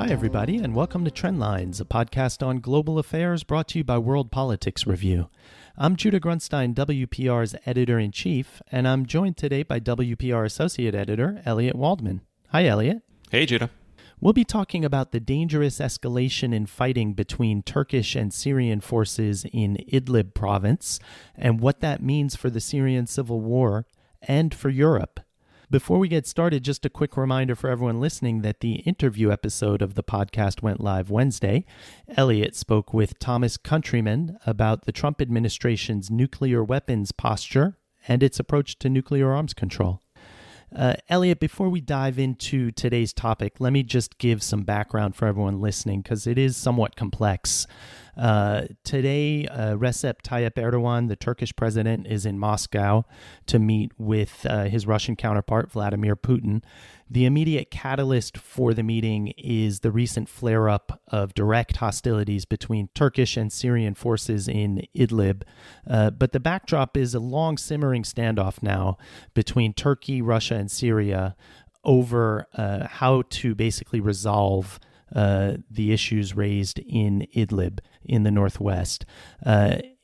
Hi, everybody, and welcome to Trendlines, a podcast on global affairs brought to you by World Politics Review. I'm Judah Grunstein, WPR's editor-in-chief, and I'm joined today by WPR associate editor, Elliot Waldman. Hi, Elliot. Hey, Judah. We'll be talking about the dangerous escalation in fighting between Turkish and Syrian forces in Idlib province and what that means for the Syrian civil war and for Europe. Before we get started, just a quick reminder for everyone listening that the interview episode of the podcast went live Wednesday. Elliot spoke with Thomas Countryman about the Trump administration's nuclear weapons posture and its approach to nuclear arms control. Elliot, before we dive into today's topic, let me just give some background for everyone listening because it is somewhat complex. Today, Recep Tayyip Erdogan, the Turkish president, is in Moscow to meet with his Russian counterpart, Vladimir Putin. The immediate catalyst for the meeting is the recent flare-up of direct hostilities between Turkish and Syrian forces in Idlib. But the backdrop is a long simmering standoff now between Turkey, Russia, and Syria over how to basically resolve the issues raised in Idlib in the northwest.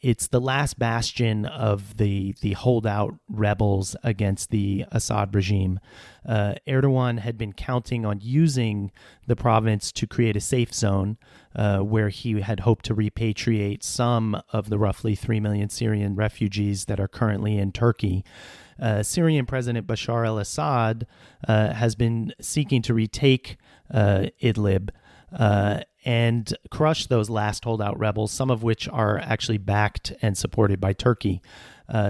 It's the last bastion of the holdout rebels against the Assad regime. Erdogan had been counting on using the province to create a safe zone where he had hoped to repatriate some of the roughly 3 million Syrian refugees that are currently in Turkey. Syrian President Bashar al-Assad has been seeking to retake Idlib and crush those last holdout rebels, some of which are actually backed and supported by Turkey.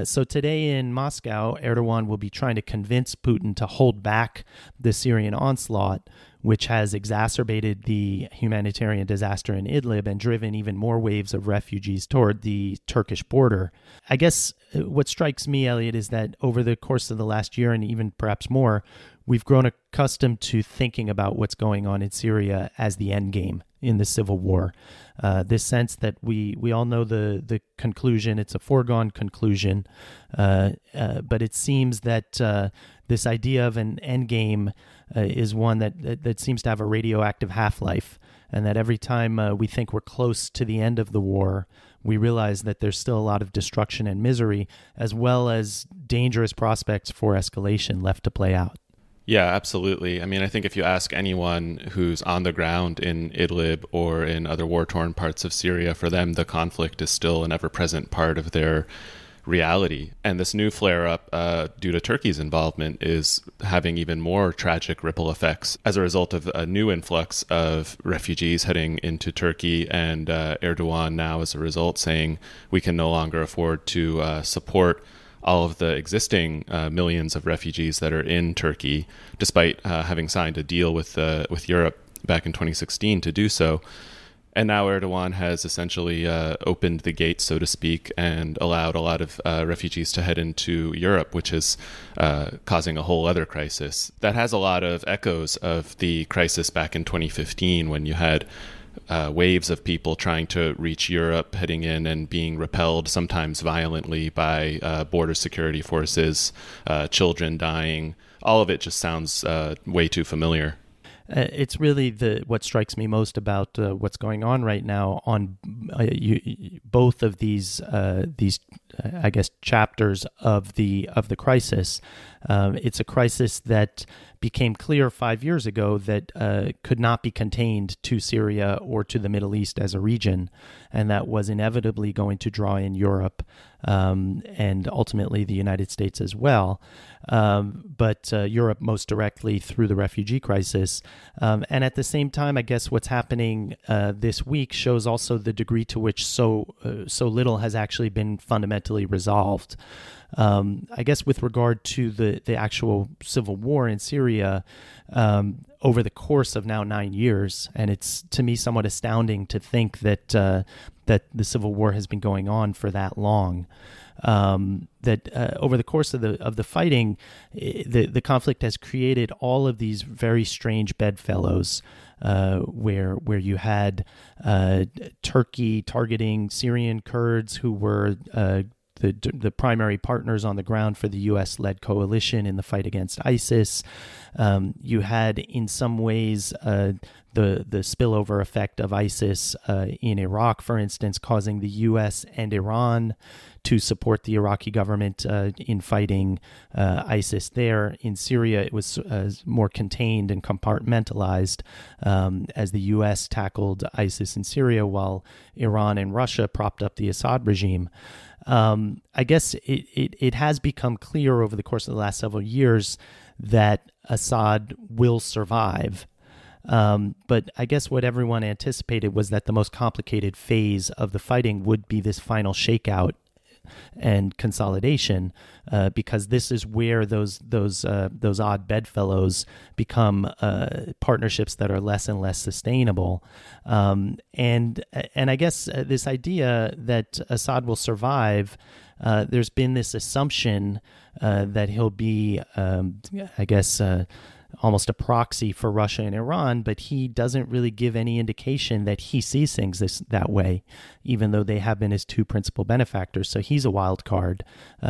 So today in Moscow, Erdogan will be trying to convince Putin to hold back the Syrian onslaught, which has exacerbated the humanitarian disaster in Idlib and driven even more waves of refugees toward the Turkish border. I guess what strikes me, Elliot, is that over the course of the last year and even perhaps more, we've grown accustomed to thinking about what's going on in Syria as the end game in the civil war. This sense that we all know the conclusion, it's a foregone conclusion, but it seems that this idea of an end game is one that seems to have a radioactive half-life, and that every time we think we're close to the end of the war, we realize that there's still a lot of destruction and misery, as well as dangerous prospects for escalation left to play out. Yeah, absolutely. I mean, I think if you ask anyone who's on the ground in Idlib or in other war-torn parts of Syria, for them, the conflict is still an ever-present part of their reality. And this new flare-up, due to Turkey's involvement, is having even more tragic ripple effects as a result of a new influx of refugees heading into Turkey, and Erdogan now, as a result, saying we can no longer afford to support all of the existing millions of refugees that are in Turkey, despite having signed a deal with Europe back in 2016 to do so. And now Erdogan has essentially opened the gates, so to speak, and allowed a lot of refugees to head into Europe, which is causing a whole other crisis. That has a lot of echoes of the crisis back in 2015 when you had waves of people trying to reach Europe, heading in and being repelled, sometimes violently, by border security forces, children dying. All of it just sounds way too familiar. It's really what strikes me most about what's going on right now on both of these I guess chapters of the crisis. It's a crisis that became clear 5 years ago that could not be contained to Syria or to the Middle East as a region, and that was inevitably going to draw in Europe and ultimately the United States as well. But Europe most directly through the refugee crisis. And at the same time, I guess what's happening this week shows also the degree to which so little has actually been fundamentally resolved. I guess with regard to the actual civil war in Syria, over the course of now 9 years, and it's to me somewhat astounding to think that the civil war has been going on for that long. Over the course of the fighting, the conflict has created all of these very strange bedfellows, where you had Turkey targeting Syrian Kurds who were the primary partners on the ground for the U.S.-led coalition in the fight against ISIS. You had, in some ways, the spillover effect of ISIS in Iraq, for instance, causing the U.S. and Iran to support the Iraqi government in fighting ISIS there. In Syria, it was more contained and compartmentalized as the U.S. tackled ISIS in Syria, while Iran and Russia propped up the Assad regime. I guess it has become clear over the course of the last several years that Assad will survive. But I guess what everyone anticipated was that the most complicated phase of the fighting would be this final shakeout and consolidation, because this is where those odd bedfellows become partnerships that are less and less sustainable. And I guess this idea that Assad will survive, there's been this assumption that he'll be, almost a proxy for Russia and Iran, but he doesn't really give any indication that he sees things that way, even though they have been his two principal benefactors. So he's a wild card.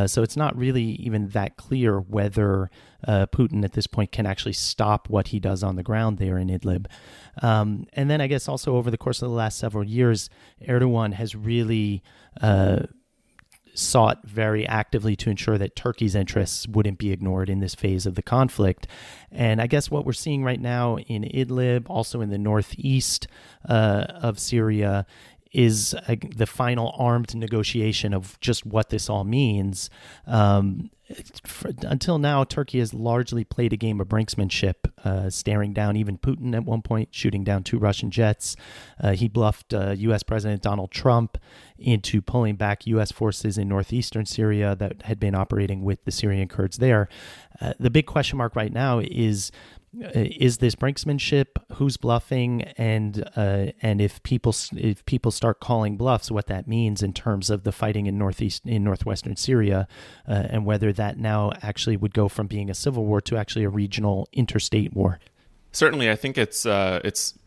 So it's not really even that clear whether Putin at this point can actually stop what he does on the ground there in Idlib. And then I guess also over the course of the last several years, Erdogan has really sought very actively to ensure that Turkey's interests wouldn't be ignored in this phase of the conflict. And I guess what we're seeing right now in Idlib, also in the northeast of Syria, is the final armed negotiation of just what this all means. Until now, Turkey has largely played a game of brinksmanship, staring down even Putin at one point, shooting down 2 Russian jets. He bluffed U.S. President Donald Trump into pulling back U.S. forces in northeastern Syria that had been operating with the Syrian Kurds there. The big question mark right now is this brinksmanship? Who's bluffing? And if people start calling bluffs, what that means in terms of the fighting in northwestern Syria, and whether that now actually would go from being a civil war to actually a regional interstate war. Certainly, I think it's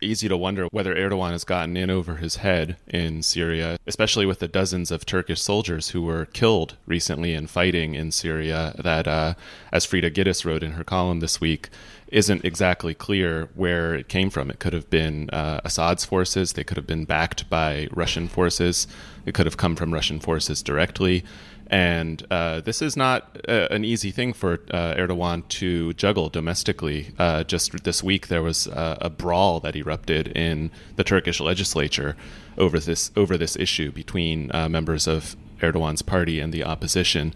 easy to wonder whether Erdogan has gotten in over his head in Syria, especially with the dozens of Turkish soldiers who were killed recently in fighting in Syria that, as Frida Giddis wrote in her column this week, isn't exactly clear where it came from. It could have been Assad's forces. They could have been backed by Russian forces. It could have come from Russian forces directly. And this is not an easy thing for Erdogan to juggle domestically. Just this week, there was a brawl that erupted in the Turkish legislature over this issue between members of Erdogan's party and the opposition.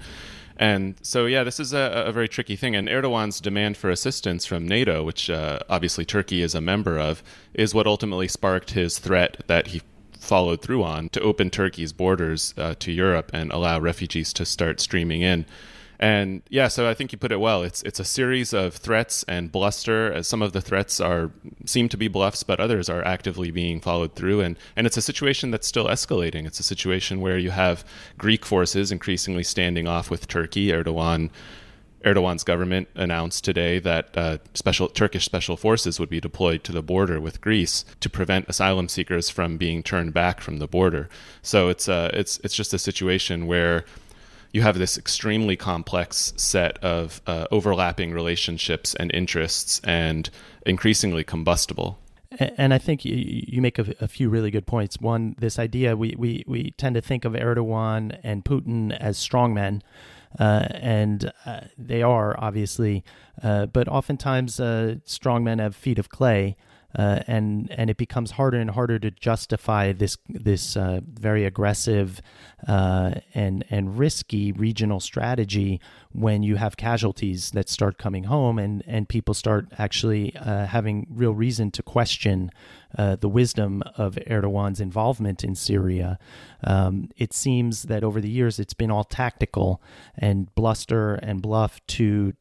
And so, yeah, this is a very tricky thing. And Erdogan's demand for assistance from NATO, which obviously Turkey is a member of, is what ultimately sparked his threat that he followed through on to open Turkey's borders to Europe and allow refugees to start streaming in. And yeah, so I think you put it well. It's a series of threats and bluster, as some of the threats seem to be bluffs, but others are actively being followed through. And it's a situation that's still escalating. It's a situation where you have Greek forces increasingly standing off with Turkey. Erdogan's government announced today that Turkish special forces would be deployed to the border with Greece to prevent asylum seekers from being turned back from the border. So it's just a situation where you have this extremely complex set of overlapping relationships and interests, and increasingly combustible. And I think you make a few really good points. One, this idea, we tend to think of Erdogan and Putin as strongmen. And they are, obviously, but oftentimes strongmen have feet of clay, and it becomes harder and harder to justify this very aggressive and risky regional strategy when you have casualties that start coming home and people start actually having real reason to question the wisdom of Erdogan's involvement in Syria. It seems that over the years it's been all tactical and bluster and bluff to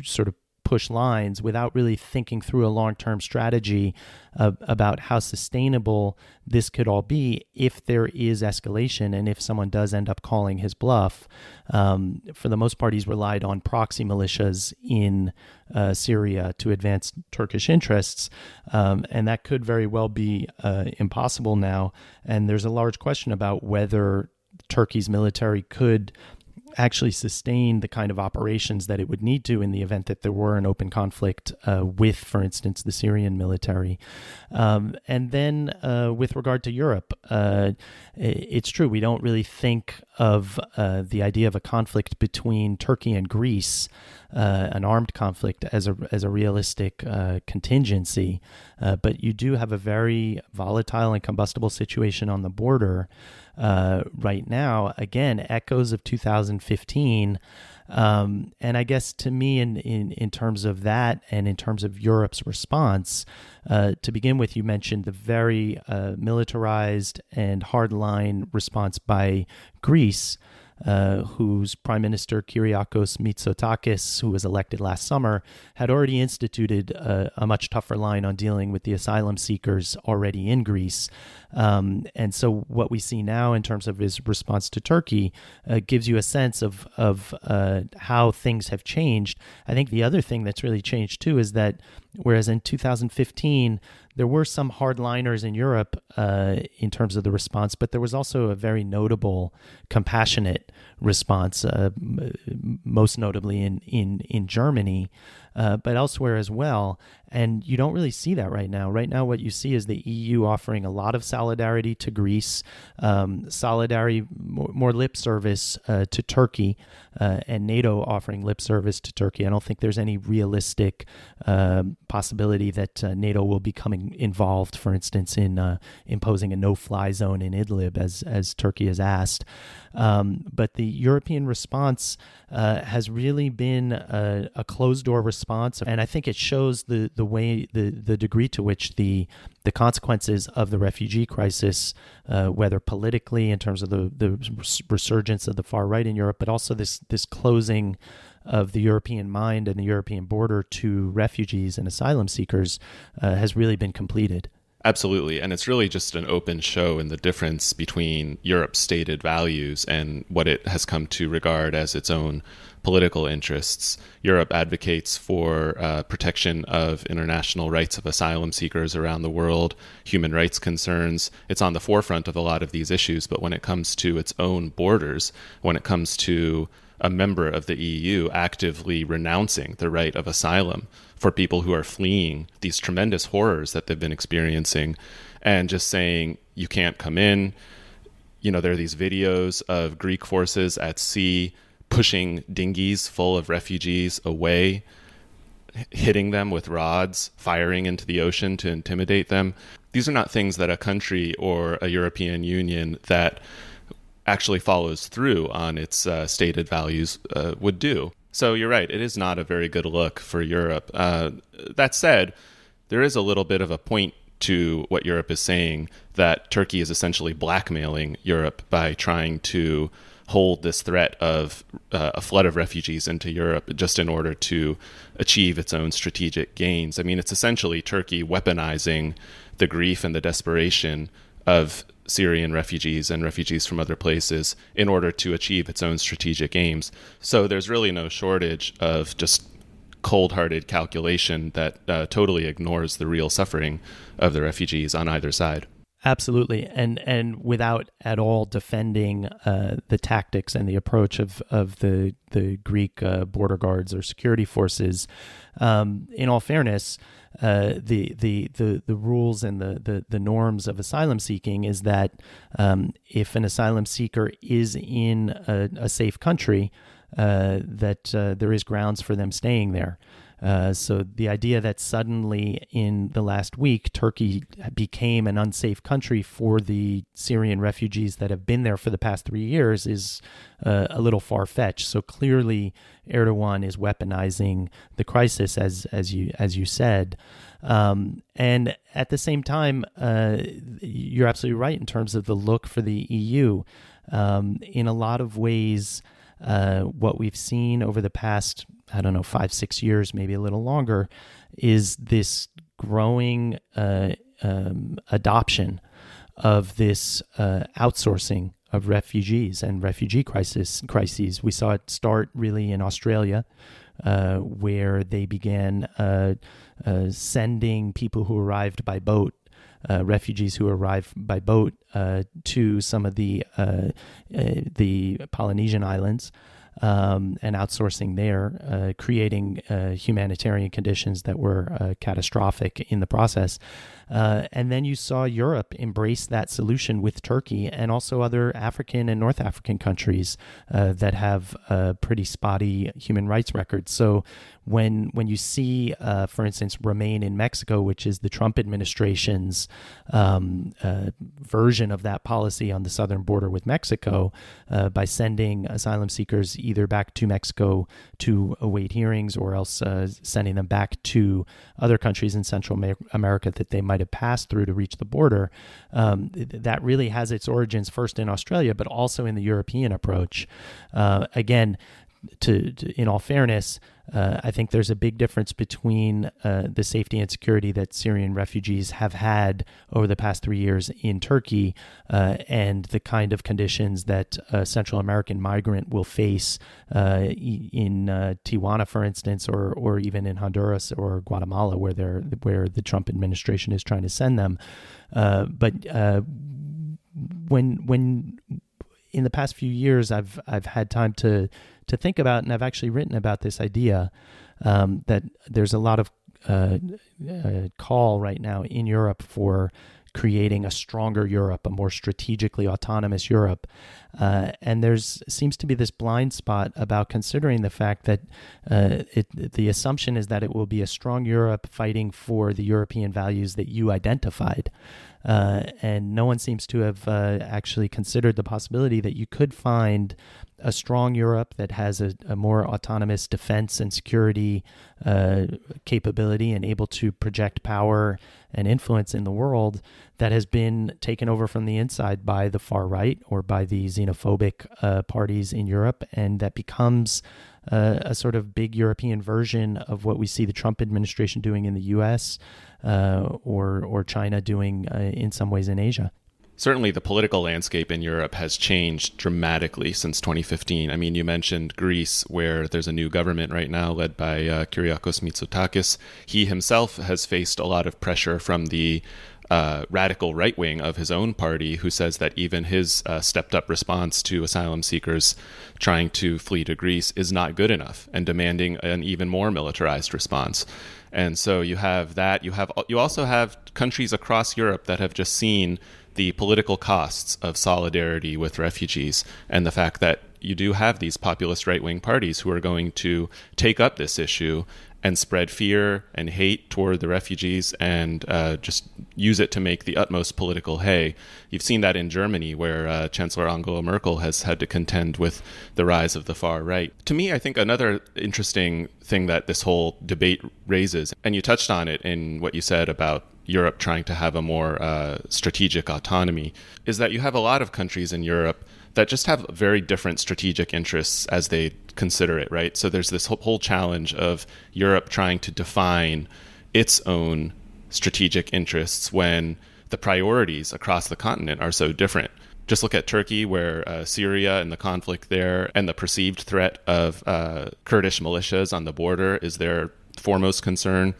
sort of push lines without really thinking through a long-term strategy about how sustainable this could all be if there is escalation and if someone does end up calling his bluff. For the most part, he's relied on proxy militias in Syria to advance Turkish interests, and that could very well be impossible now. And there's a large question about whether Turkey's military could actually sustain the kind of operations that it would need to in the event that there were an open conflict with, for instance, the Syrian military. And then with regard to Europe, it's true, we don't really think of the idea of a conflict between Turkey and Greece, an armed conflict, as a realistic contingency. But you do have a very volatile and combustible situation on the border right now. Again, echoes of 2015. And I guess to me, in terms of that and in terms of Europe's response, to begin with, you mentioned the very militarized and hardline response by Greece, whose Prime Minister Kyriakos Mitsotakis, who was elected last summer, had already instituted a much tougher line on dealing with the asylum seekers already in Greece. And so what we see now in terms of his response to Turkey gives you a sense of how things have changed. I think the other thing that's really changed too is that whereas in 2015, there were some hardliners in Europe in terms of the response, but there was also a very notable compassionate response, most notably in Germany, but elsewhere as well. And you don't really see that right now. Right now, what you see is the EU offering a lot of solidarity to Greece, solidarity, more lip service to Turkey, and NATO offering lip service to Turkey. I don't think there's any realistic possibility that NATO will be coming involved, for instance, in imposing a no-fly zone in Idlib, as Turkey has asked. But the European response has really been a closed-door response, and I think it shows the way, the degree to which the consequences of the refugee crisis, whether politically in terms of the resurgence of the far right in Europe, but also this closing of the European mind and the European border to refugees and asylum seekers has really been completed. Absolutely. And it's really just an open show in the difference between Europe's stated values and what it has come to regard as its own political interests. Europe advocates for protection of international rights of asylum seekers around the world, human rights concerns. It's on the forefront of a lot of these issues. But when it comes to its own borders, when it comes to a member of the EU actively renouncing the right of asylum for people who are fleeing these tremendous horrors that they've been experiencing, and just saying, you can't come in. You know, there are these videos of Greek forces at sea pushing dinghies full of refugees away, hitting them with rods, firing into the ocean to intimidate them. These are not things that a country or a European Union that actually follows through on its stated values would do. So you're right, it is not a very good look for Europe. That said, there is a little bit of a point to what Europe is saying, that Turkey is essentially blackmailing Europe by trying to hold this threat of a flood of refugees into Europe just in order to achieve its own strategic gains. I mean, it's essentially Turkey weaponizing the grief and the desperation of Syrian refugees and refugees from other places in order to achieve its own strategic aims. So there's really no shortage of just cold-hearted calculation that totally ignores the real suffering of the refugees on either side. Absolutely, and without at all defending the tactics and the approach of the Greek border guards or security forces. In all fairness, the rules and the norms of asylum seeking is that if an asylum seeker is in a safe country, that there is grounds for them staying there. So the idea that suddenly in the last week, Turkey became an unsafe country for the Syrian refugees that have been there for the past 3 years is a little far-fetched. So clearly Erdogan is weaponizing the crisis, as you said. And at the same time, you're absolutely right in terms of the look for the EU. In a lot of ways, what we've seen over the past, 5-6 years, maybe a little longer, is this growing adoption of this outsourcing of refugees and refugee crises. We saw it start really in Australia, where they began sending people who arrived by boat refugees who arrive by boat to some of the Polynesian islands. And outsourcing there, creating humanitarian conditions that were catastrophic in the process. And then you saw Europe embrace that solution with Turkey and also other African and North African countries that have pretty spotty human rights records. So when you see, for instance, Remain in Mexico, which is the Trump administration's version of that policy on the southern border with Mexico, by sending asylum seekers either back to Mexico to await hearings or else sending them back to other countries in Central America that they might have passed through to reach the border, that really has its origins first in Australia, but also in the European approach. Again, in all fairness, I think there's a big difference between the safety and security that Syrian refugees have had over the past 3 years in Turkey and the kind of conditions that a Central American migrant will face in Tijuana, for instance, or even in Honduras or Guatemala, where the Trump administration is trying to send them. But when in the past few years, I've had time to think about, and I've actually written about this idea that there's a lot of call right now in Europe for creating a stronger Europe, a more strategically autonomous Europe. And seems to be this blind spot about considering the fact that the assumption is that it will be a strong Europe fighting for the European values that you identified. And no one seems to have actually considered the possibility that you could find a strong Europe that has a more autonomous defense and security capability and able to project power and influence in the world that has been taken over from the inside by the far right or by the xenophobic parties in Europe, and that becomes a sort of big European version of what we see the Trump administration doing in the U.S. Or China doing in some ways in Asia. Certainly, the political landscape in Europe has changed dramatically since 2015. I mean, you mentioned Greece, where there's a new government right now led by Kyriakos Mitsotakis. He himself has faced a lot of pressure from the radical right wing of his own party, who says that even his stepped up response to asylum seekers trying to flee to Greece is not good enough and demanding an even more militarized response. And so you have that. You also have countries across Europe that have just seen the political costs of solidarity with refugees and the fact that you do have these populist right-wing parties who are going to take up this issue and spread fear and hate toward the refugees and just use it to make the utmost political hay. You've seen that in Germany, where Chancellor Angela Merkel has had to contend with the rise of the far right. To me, I think another interesting thing that this whole debate raises, and you touched on it in what you said about Europe trying to have a more strategic autonomy, is that you have a lot of countries in Europe that just have very different strategic interests as they consider it, right? So there's this whole challenge of Europe trying to define its own strategic interests when the priorities across the continent are so different. Just look at Turkey, where Syria and the conflict there and the perceived threat of Kurdish militias on the border is their foremost concern,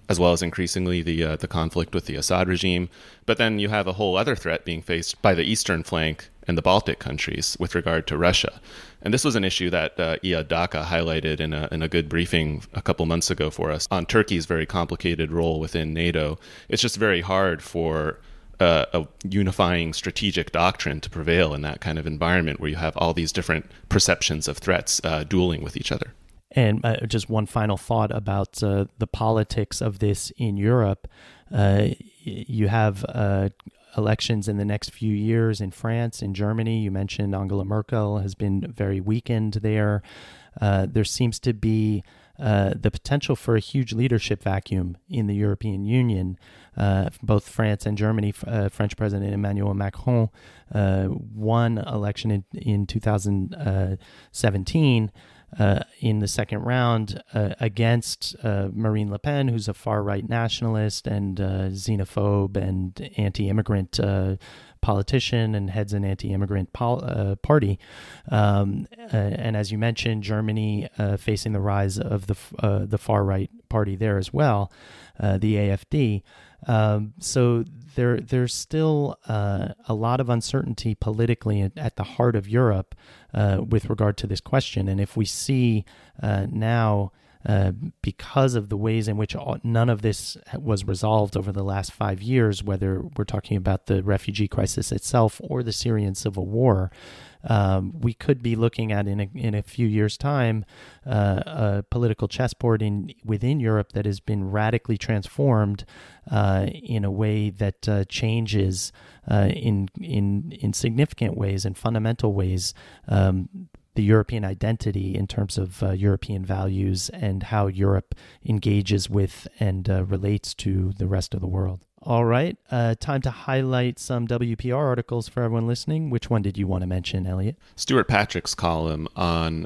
as well as increasingly the conflict with the Assad regime. But then you have a whole other threat being faced by the eastern flank and the Baltic countries with regard to Russia. And this was an issue that Iyad Daka highlighted in a good briefing a couple months ago for us on Turkey's very complicated role within NATO. It's just very hard for a unifying strategic doctrine to prevail in that kind of environment where you have all these different perceptions of threats dueling with each other. And just one final thought about the politics of this in Europe. You have elections in the next few years in France, in Germany. You mentioned Angela Merkel has been very weakened there. There seems to be the potential for a huge leadership vacuum in the European Union. Both France and Germany, French President Emmanuel Macron won election in 2017 in the second round against Marine Le Pen, who's a far-right nationalist and xenophobe and anti-immigrant politician and heads an anti-immigrant party. And as you mentioned, Germany facing the rise of the far-right party there as well, the AfD. So there's still a lot of uncertainty politically at the heart of Europe with regard to this question. And if we see now, because of the ways in which none of this was resolved over the last 5 years, whether we're talking about the refugee crisis itself or the Syrian civil war, we could be looking at in a few years' time a political chessboard within Europe that has been radically transformed in a way that changes in significant ways, in fundamental ways, the European identity in terms of European values and how Europe engages with and relates to the rest of the world. All right, time to highlight some WPR articles for everyone listening. Which one did you want to mention, Elliot? Stuart Patrick's column on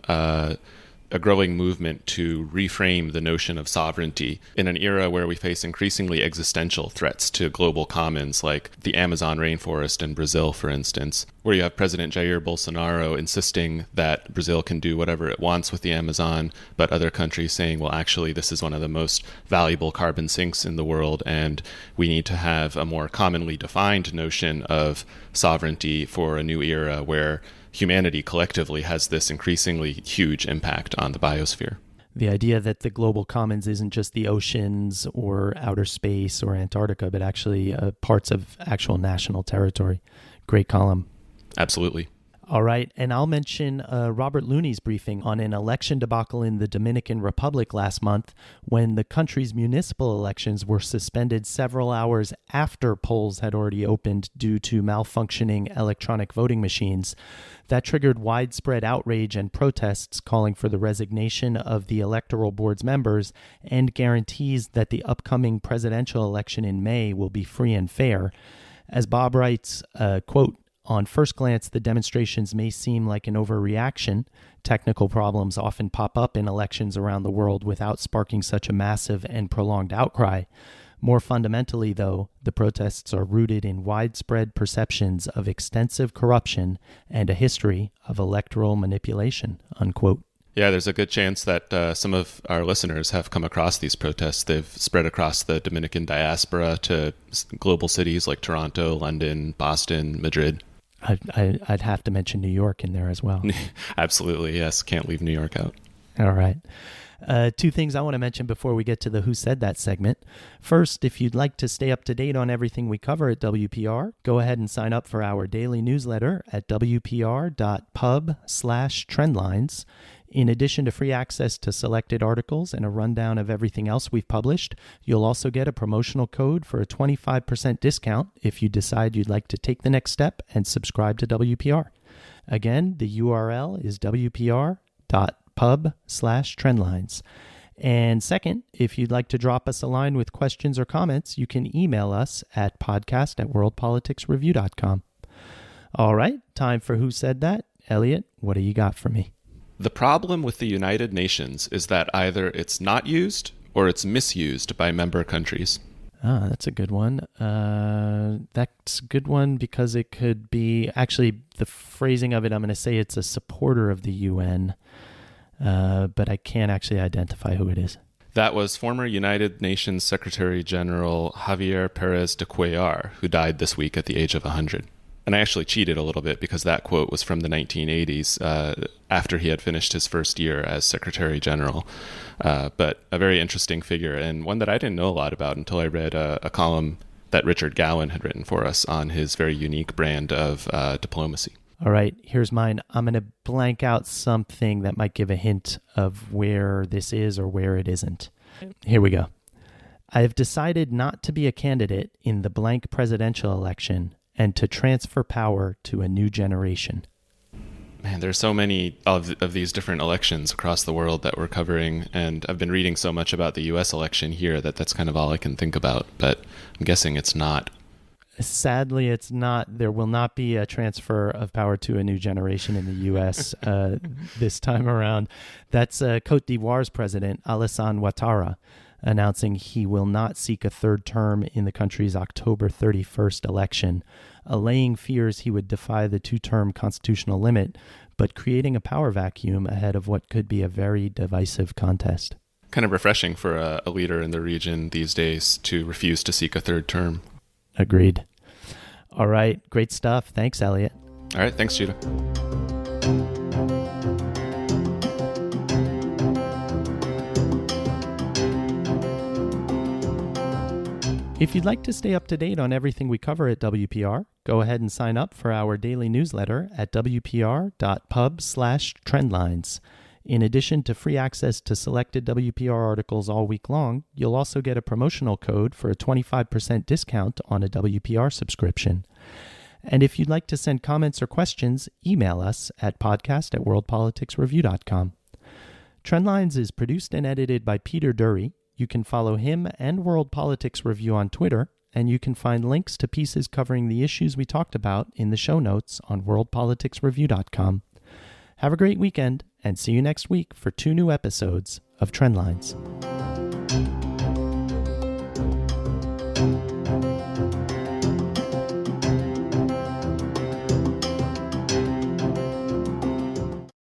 a growing movement to reframe the notion of sovereignty in an era where we face increasingly existential threats to global commons like the Amazon rainforest in Brazil, for instance, where you have President Jair Bolsonaro insisting that Brazil can do whatever it wants with the Amazon, but other countries saying, well, actually, this is one of the most valuable carbon sinks in the world, and we need to have a more commonly defined notion of sovereignty for a new era where humanity collectively has this increasingly huge impact on the biosphere. The idea that the global commons isn't just the oceans or outer space or Antarctica, but actually parts of actual national territory. Great column. Absolutely. All right, and I'll mention Robert Looney's briefing on an election debacle in the Dominican Republic last month when the country's municipal elections were suspended several hours after polls had already opened due to malfunctioning electronic voting machines. That triggered widespread outrage and protests calling for the resignation of the Electoral Board's members and guarantees that the upcoming presidential election in May will be free and fair. As Bob writes, quote, "On first glance, the demonstrations may seem like an overreaction. Technical problems often pop up in elections around the world without sparking such a massive and prolonged outcry. More fundamentally, though, the protests are rooted in widespread perceptions of extensive corruption and a history of electoral manipulation," unquote. Yeah, there's a good chance that some of our listeners have come across these protests. They've spread across the Dominican diaspora to global cities like Toronto, London, Boston, Madrid. I'd have to mention New York in there as well. Absolutely, yes. Can't leave New York out. All right. Two things I want to mention before we get to the Who Said That segment. First, if you'd like to stay up to date on everything we cover at WPR, go ahead and sign up for our daily newsletter at wpr.pub/trendlines. In addition to free access to selected articles and a rundown of everything else we've published, you'll also get a promotional code for a 25% discount if you decide you'd like to take the next step and subscribe to WPR. Again, the URL is wpr.pub/trendlines. And second, if you'd like to drop us a line with questions or comments, you can email us at podcast@worldpoliticsreview.com. All right, time for Who Said That? Elliot, what do you got for me? The problem with the United Nations is that either it's not used or it's misused by member countries. Ah, that's a good one. That's a good one because it could be, actually, the phrasing of it, I'm going to say it's a supporter of the UN, but I can't actually identify who it is. That was former United Nations Secretary General Javier Perez de Cuellar, who died this week at the age of 100. And I actually cheated a little bit because that quote was from the 1980s, after he had finished his first year as Secretary General. But a very interesting figure, and one that I didn't know a lot about until I read a column that Richard Gowan had written for us on his very unique brand of diplomacy. All right, here's mine. I'm going to blank out something that might give a hint of where this is or where it isn't. Here we go. I have decided not to be a candidate in the blank presidential election and to transfer power to a new generation. Man, there's so many of these different elections across the world that we're covering, and I've been reading so much about the U.S. election here that's kind of all I can think about, but I'm guessing it's not. Sadly, it's not. There will not be a transfer of power to a new generation in the U.S. This time around. That's Côte d'Ivoire's president, Alassane Ouattara, announcing he will not seek a third term in the country's October 31st election, allaying fears he would defy the two-term constitutional limit, but creating a power vacuum ahead of what could be a very divisive contest. kind of refreshing for a leader in the region these days to refuse to seek a third term. Agreed. All right. Great stuff. Thanks, Elliot. All right. Thanks, Judah. If you'd like to stay up to date on everything we cover at WPR, go ahead and sign up for our daily newsletter at wpr.pub/trendlines. In addition to free access to selected WPR articles all week long, you'll also get a promotional code for a 25% discount on a WPR subscription. And if you'd like to send comments or questions, email us at podcast@worldpoliticsreview.com. Trendlines is produced and edited by Peter Dury. You can follow him and World Politics Review on Twitter, and you can find links to pieces covering the issues we talked about in the show notes on worldpoliticsreview.com. Have a great weekend, and see you next week for 2 new episodes of Trendlines.